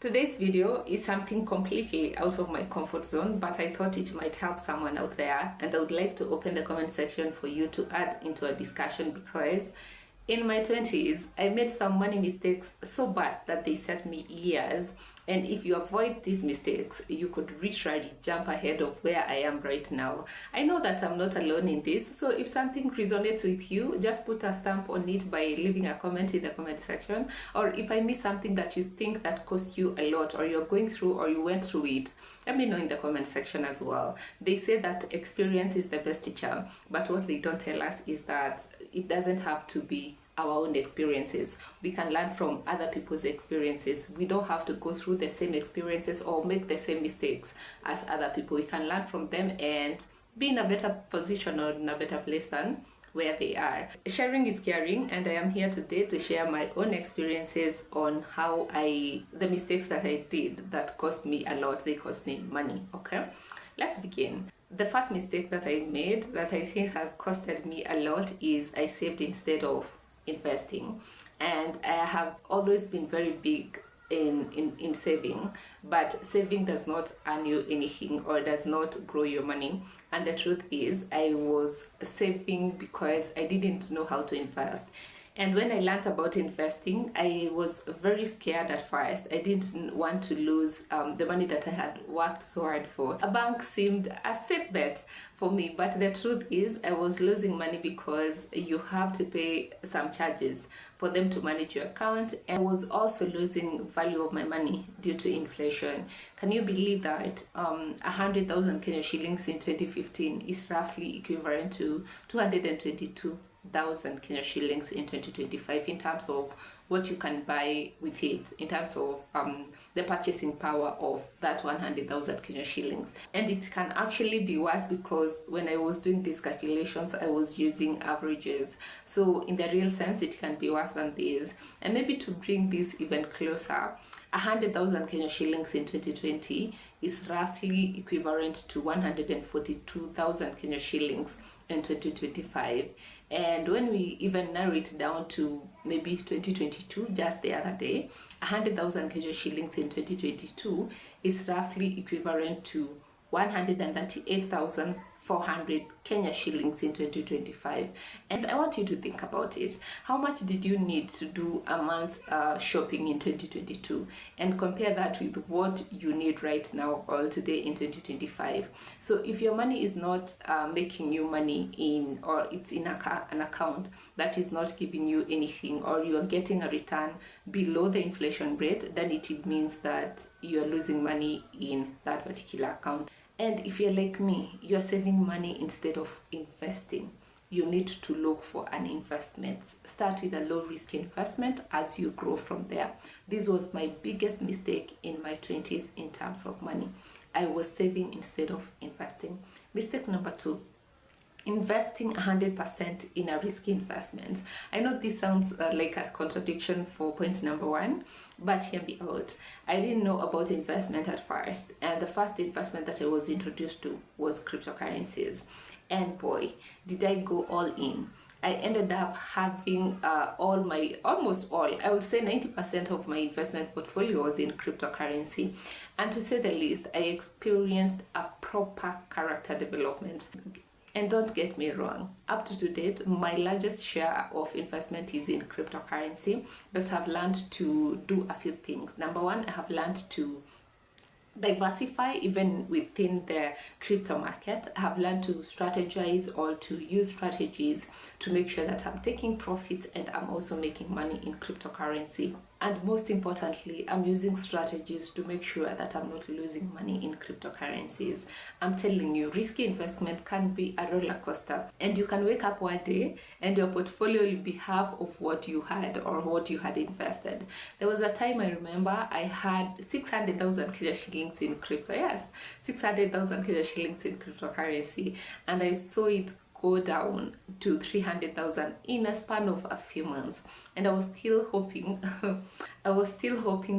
Today's video is something completely out of my comfort zone, but I thought it might help someone out there, and I would like to open the comment section for you to add into a discussion because in my 20s, I made some money mistakes so bad that they set me years. And if you avoid these mistakes, you could literally jump ahead of where I am right now. I know that I'm not alone in this, so if something resonates with you, just put a stamp on it by leaving a comment in the comment section. Or if I miss something that you think that cost you a lot, or you're going through, or you went through it, let me know in the comment section as well. They say that experience is the best teacher, but what they don't tell us is that it doesn't have to be our own experiences. We can learn from other people's experiences. We don't have to go through the same experiences or make the same mistakes as other people. We can learn from them and be in a better position or in a better place than where they are. Sharing is caring, and I am here today to share my own experiences on how the mistakes that I did that cost me a lot, they cost me money. Okay, let's begin. The first mistake that I made that I think has costed me a lot is I saved instead of investing. And I have always been very big in saving, but saving does not earn you anything or does not grow your money. And the truth is, I was saving because I didn't know how to invest. And when I learned about investing, I was very scared at first. I didn't want to lose the money that I had worked so hard for. A bank seemed a safe bet for me, but the truth is I was losing money because you have to pay some charges for them to manage your account. And I was also losing value of my money due to inflation. Can you believe that 100,000 Kenya shillings in 2015 is roughly equivalent to 222,000 Kenya shillings in 2025 in terms of what you can buy with it, in terms of the purchasing power of that 100,000 Kenya shillings. And it can actually be worse because when I was doing these calculations, I was using averages. So in the real sense, it can be worse than this. And maybe to bring this even closer, 100,000 Kenya shillings in 2020 is roughly equivalent to 142,000 Kenya shillings in 2025. And when we even narrow it down to maybe 2022, just the other day, 100,000 Kenya shillings in 2022 is roughly equivalent to 138,400 Kenya shillings in 2025. And I want you to think about it. How much did you need to do a month shopping in 2022? And compare that with what you need right now or today in 2025. So if your money is not making you money in, or it's in an account that is not giving you anything, or you are getting a return below the inflation rate, then it means that you are losing money in that particular account. And if you're like me, you're saving money instead of investing, you need to look for an investment. Start with a low risk investment as you grow from there. This was my biggest mistake in my 20s in terms of money. I was saving instead of investing. Mistake number 2, investing 100% in a risky investment. I know this sounds like a contradiction for point number 1, but hear me out. I didn't know about investment at first, and the first investment that I was introduced to was cryptocurrencies. And boy, did I go all in. I ended up having almost all, I would say 90% of my investment portfolio was in cryptocurrency. And to say the least, I experienced a proper character development. And don't get me wrong, up to date, my largest share of investment is in cryptocurrency, but I've learned to do a few things. Number 1, I have learned to diversify even within the crypto market. I have learned to strategize or to use strategies to make sure that I'm taking profits and I'm also making money in cryptocurrency. And most importantly, I'm using strategies to make sure that I'm not losing money in cryptocurrencies. I'm telling you, risky investment can be a roller coaster, and you can wake up one day and your portfolio will be half of what you had or what you had invested. There was a time I remember I had 600,000 Kenya shillings in crypto. Yes, 600,000 Kenya shillings in cryptocurrency, and I saw it go down to 300,000 in a span of a few months. And I was still hoping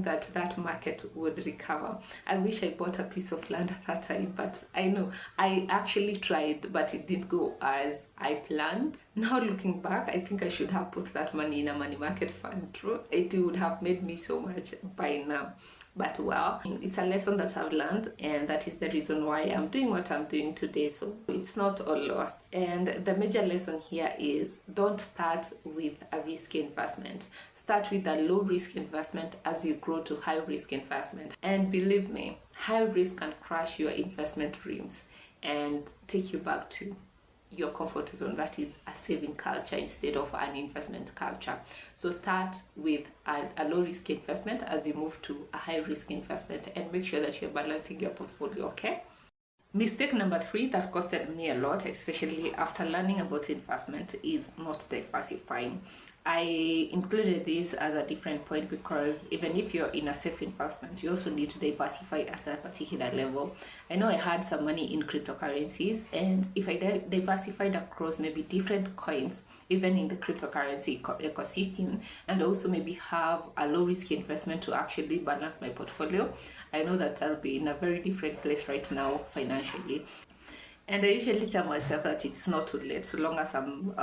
that that market would recover. I wish I bought a piece of land at that time, but I know I actually tried, but it didn't go as I planned. Now looking back, I think I should have put that money in a money market fund. True, it would have made me so much by now. But well, it's a lesson that I've learned, and that is the reason why I'm doing what I'm doing today. So it's not all lost. And the major lesson here is don't start with a risky investment. Start with a low risk investment as you grow to high risk investment. And believe me, high risk can crush your investment dreams and take you back to your comfort zone, that is a saving culture instead of an investment culture. So start with a low risk investment as you move to a high risk investment, and make sure that you're balancing your portfolio. Okay. Mistake number 3 that costed me a lot, especially after learning about investment, is not diversifying. I included this as a different point because even if you're in a safe investment, you also need to diversify at that particular level. I know I had some money in cryptocurrencies, and if I diversified across maybe different coins, even in the cryptocurrency ecosystem, and also maybe have a low risk investment to actually balance my portfolio, I know that I'll be in a very different place right now financially. And I usually tell myself that it's not too late, so long as I'm,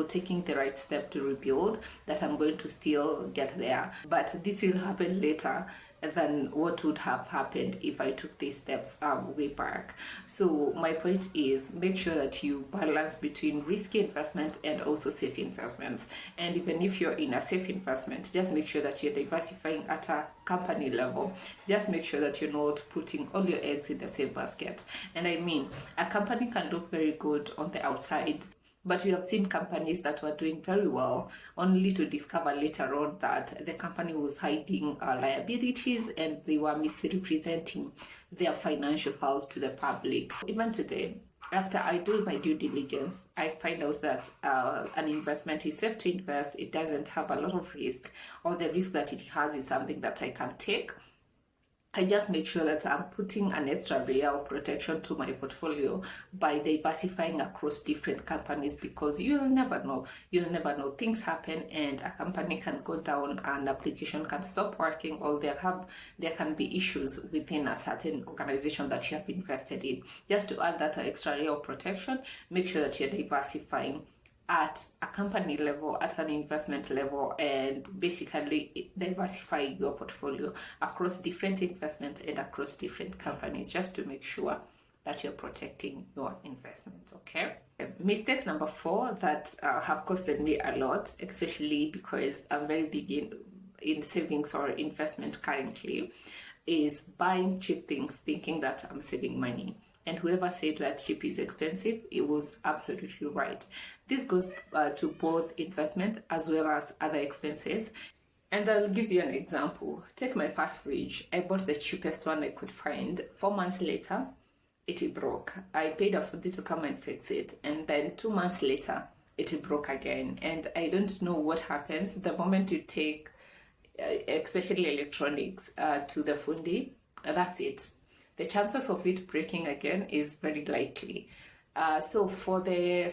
taking the right step to rebuild, that I'm going to still get there. But this will happen later than what would have happened if I took these steps way back. So my point is, make sure that you balance between risky investment and also safe investments. And even if you're in a safe investment, just make sure that you're diversifying at a company level. Just make sure that you're not putting all your eggs in the same basket. And I mean, a company can look very good on the outside, but we have seen companies that were doing very well only to discover later on that the company was hiding liabilities and they were misrepresenting their financial health to the public. Even today, after I do my due diligence, I find out that an investment is safe to invest. It doesn't have a lot of risk, or the risk that it has is something that I can take. I just make sure that I'm putting an extra layer of protection to my portfolio by diversifying across different companies, because you'll never know. You'll never know. Things happen and a company can go down, an application can stop working, or there can be issues within a certain organization that you have invested in. Just to add that extra layer of protection, make sure that you're diversifying at a company level, at an investment level, and basically diversify your portfolio across different investments and across different companies, just to make sure that you're protecting your investments. Okay. Mistake number 4 that have costed me a lot, especially because I'm very big in savings or investment currently, is buying cheap things thinking that I'm saving money. And whoever said that cheap is expensive, it was absolutely right. This goes to both investment as well as other expenses. And I'll give you an example. Take my first fridge. I bought the cheapest one I could find. 4 months later, it broke. I paid a fully to come and fix it. And then 2 months later, it broke again. And I don't know what happens the moment you take, especially electronics, to the fundi. That's it. The chances of it breaking again is very likely. So for the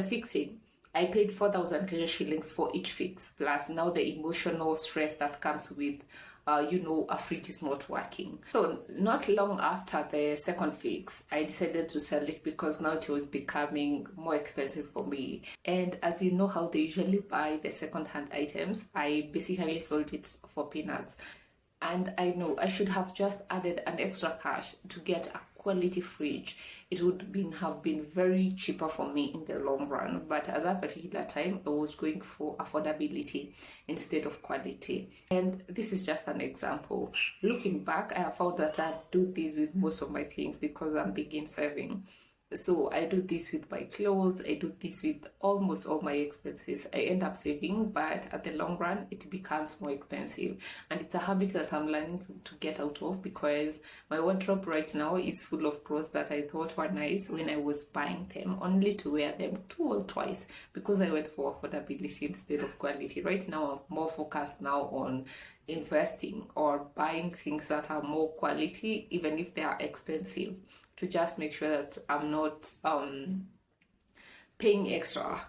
fixing, I paid 4,000 Kenya shillings for each fix, plus now the emotional stress that comes with, a fridge is not working. So not long after the second fix, I decided to sell it because now it was becoming more expensive for me. And as you know how they usually buy the second-hand items, I basically sold it for peanuts. And I know I should have just added an extra cash to get a quality fridge. It would have been very cheaper for me in the long run. But at that particular time, I was going for affordability instead of quality. And this is just an example. Looking back, I have found that I do this with most of my things because I'm big in saving. So I do this with my clothes, I do this with almost all my expenses. I end up saving, but at the long run, it becomes more expensive. And it's a habit that I'm learning to get out of, because my wardrobe right now is full of clothes that I thought were nice when I was buying them, only to wear them 2 or twice because I went for affordability instead of quality. Right now, I'm more focused now on investing or buying things that are more quality, even if they are expensive, to just make sure that I'm not paying extra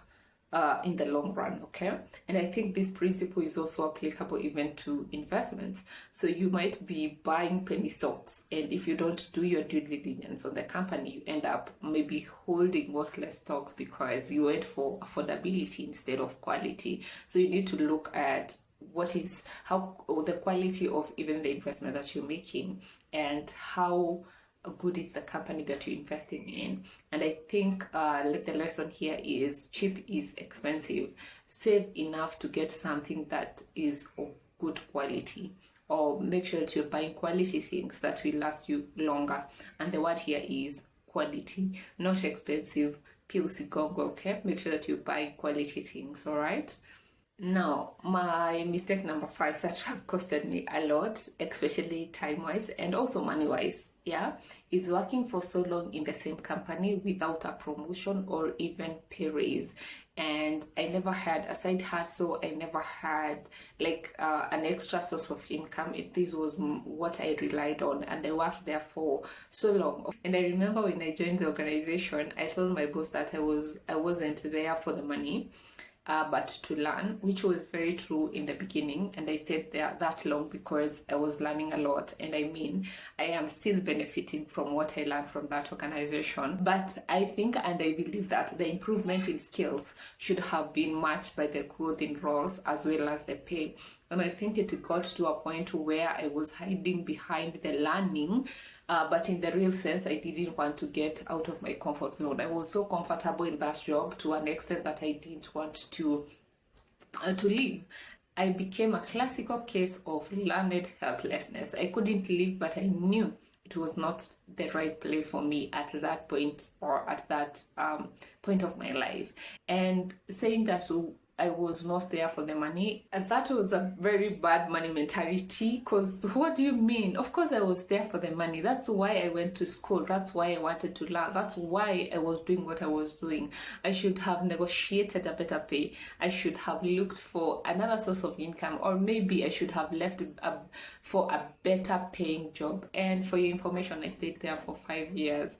in the long run, okay? And I think this principle is also applicable even to investments. So you might be buying penny stocks, and if you don't do your due diligence on the company, you end up maybe holding worthless stocks because you went for affordability instead of quality. So you need to look at what is how the quality of even the investment that you're making, and how good is the company that you're investing in. And I think the lesson here is cheap is expensive. Save enough to get something that is of good quality, or make sure that you're buying quality things that will last you longer. And the word here is quality, not expensive pills gongo. Okay, make sure that you buy quality things. All right. Now, my mistake number 5 that have costed me a lot, especially time-wise and also money-wise, yeah, is working for so long in the same company without a promotion or even pay raise. And I never had a side hustle. I never had like an extra source of income. This was what I relied on, and I worked there for so long. And I remember when I joined the organization, I told my boss that I wasn't there for the money, but to learn, which was very true in the beginning. And I stayed there that long because I was learning a lot. And I mean, I am still benefiting from what I learned from that organization. But I think and I believe that the improvement in skills should have been matched by the growth in roles as well as the pay. And I think it got to a point where I was hiding behind the learning, but in the real sense, I didn't want to get out of my comfort zone. I was so comfortable in that job to an extent that I didn't want to leave. I became a classical case of learned helplessness. I couldn't leave, but I knew it was not the right place for me at that point, or at that point of my life. And saying that I was not there for the money, and that was a very bad money mentality. Because what do you mean? Of course I was there for the money. That's why I went to school. That's why I wanted to learn. That's why I was doing what I was doing. I should have negotiated a better pay. I should have looked for another source of income, or maybe I should have left for a better paying job. And for your information, I stayed there for 5 years.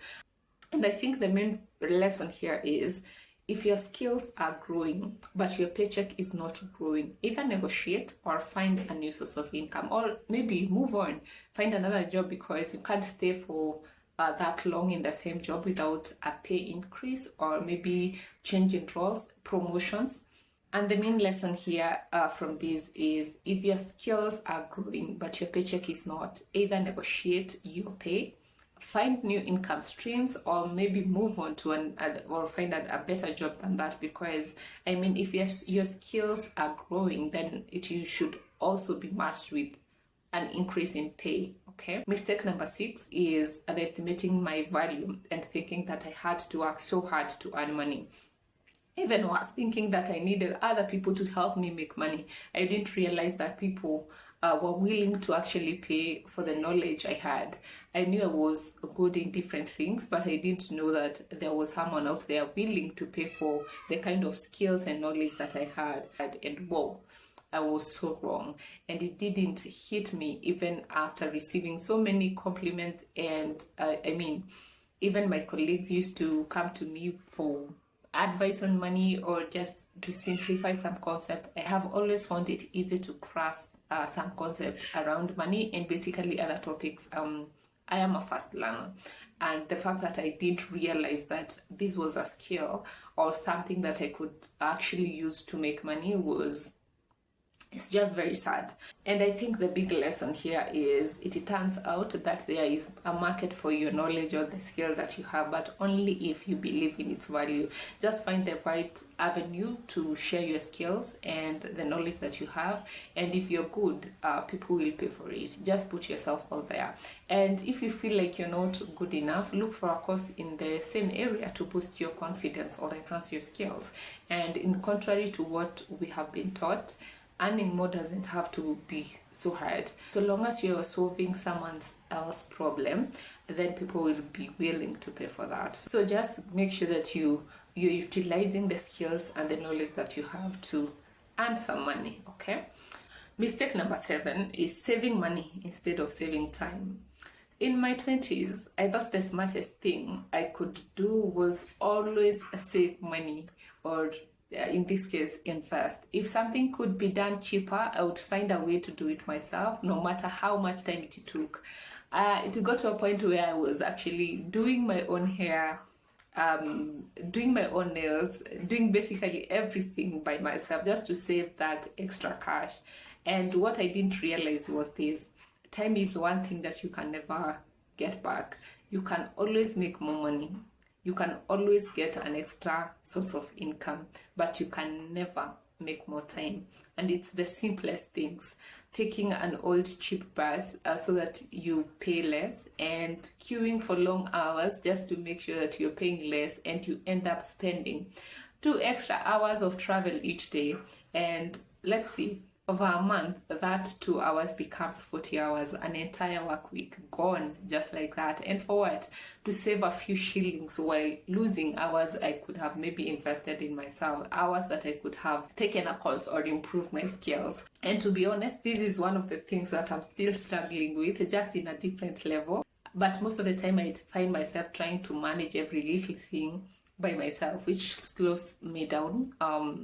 And I think the main lesson here is, if your skills are growing but your paycheck is not growing, either negotiate or find a new source of income, or maybe move on, find another job, because you can't stay for that long in the same job without a pay increase, or maybe changing roles, promotions. And the main lesson here from this is, if your skills are growing but your paycheck is not, either negotiate your pay, find new income streams, or maybe move on to or find a better job than that. Because I mean, if your skills are growing, then you should also be matched with an increase in pay. Okay. Mistake number 6 is underestimating my value and thinking that I had to work so hard to earn money. Even worse, thinking that I needed other people to help me make money. I didn't realize that people were willing to actually pay for the knowledge I had. I knew I was good in different things, but I didn't know that there was someone out there willing to pay for the kind of skills and knowledge that I had. And whoa, I was so wrong. And it didn't hit me even after receiving so many compliments. And I mean, even my colleagues used to come to me for advice on money, or just to simplify some concepts. I have always found it easy to grasp some concepts around money and basically other topics. I am a fast learner, and the fact that I didn't realize that this was a skill or something that I could actually use to make money it's just very sad. And I think the big lesson here is, it turns out that there is a market for your knowledge or the skill that you have, but only if you believe in its value. Just find the right avenue to share your skills and the knowledge that you have. And if you're good, people will pay for it. Just put yourself out there. And if you feel like you're not good enough, look for a course in the same area to boost your confidence or enhance your skills. And in contrary to what we have been taught, earning more doesn't have to be so hard. So long as you're solving someone else's problem, then people will be willing to pay for that. So just make sure that you're utilizing the skills and the knowledge that you have to earn some money, okay? Mistake number 7 is saving money instead of saving time. In my 20s, I thought the smartest thing I could do was always save money, or in this case, invest. If something could be done cheaper, I would find a way to do it myself, no matter how much time it took. It got to a point where I was actually doing my own hair, doing my own nails, doing basically everything by myself just to save that extra cash. And what I didn't realize was this: time is one thing that you can never get back. You can always make more money, you can always get an extra source of income, but you can never make more time. And it's the simplest things: taking an old cheap bus so that you pay less, and queuing for long hours just to make sure that you're paying less, and you end up spending 2 extra hours of travel each day. And let's see, over a month, that 2 hours becomes 40 hours, an entire work week gone just like that. And for what? To save a few shillings while losing hours I could have maybe invested in myself, hours that I could have taken a course or improved my skills. And to be honest, this is one of the things that I'm still struggling with, just in a different level. But most of the time I find myself trying to manage every little thing by myself, which slows me down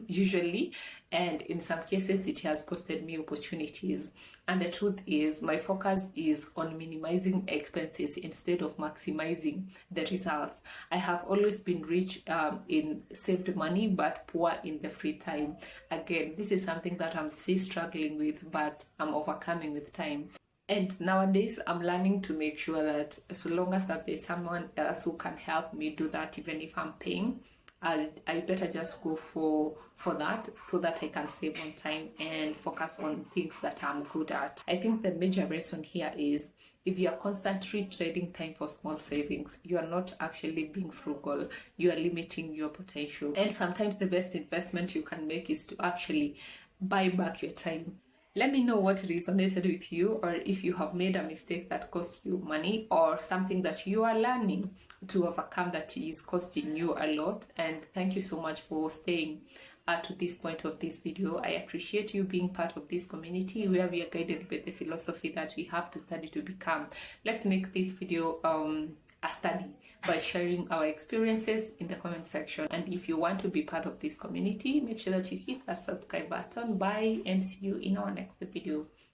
usually, and in some cases it has costed me opportunities. And the truth is, my focus is on minimizing expenses instead of maximizing the results. I have always been rich in saved money but poor in the free time. Again, this is something that I'm still struggling with, but I'm overcoming with time. And nowadays, I'm learning to make sure that so long as that there's someone else who can help me do that, even if I'm paying, I better just go for that, so that I can save on time and focus on things that I'm good at. I think the major reason here is, if you are constantly trading time for small savings, you are not actually being frugal. You are limiting your potential. And sometimes the best investment you can make is to actually buy back your time. Let me know what resonated with you, or if you have made a mistake that cost you money, or something that you are learning to overcome that is costing you a lot. And thank you so much for staying to this point of this video. I appreciate you being part of this community where we are guided by the philosophy that we have to study to become. Let's make this video a study by sharing our experiences in the comment section. And if you want to be part of this community, make sure that you hit that subscribe button. Bye, and see you in our next video.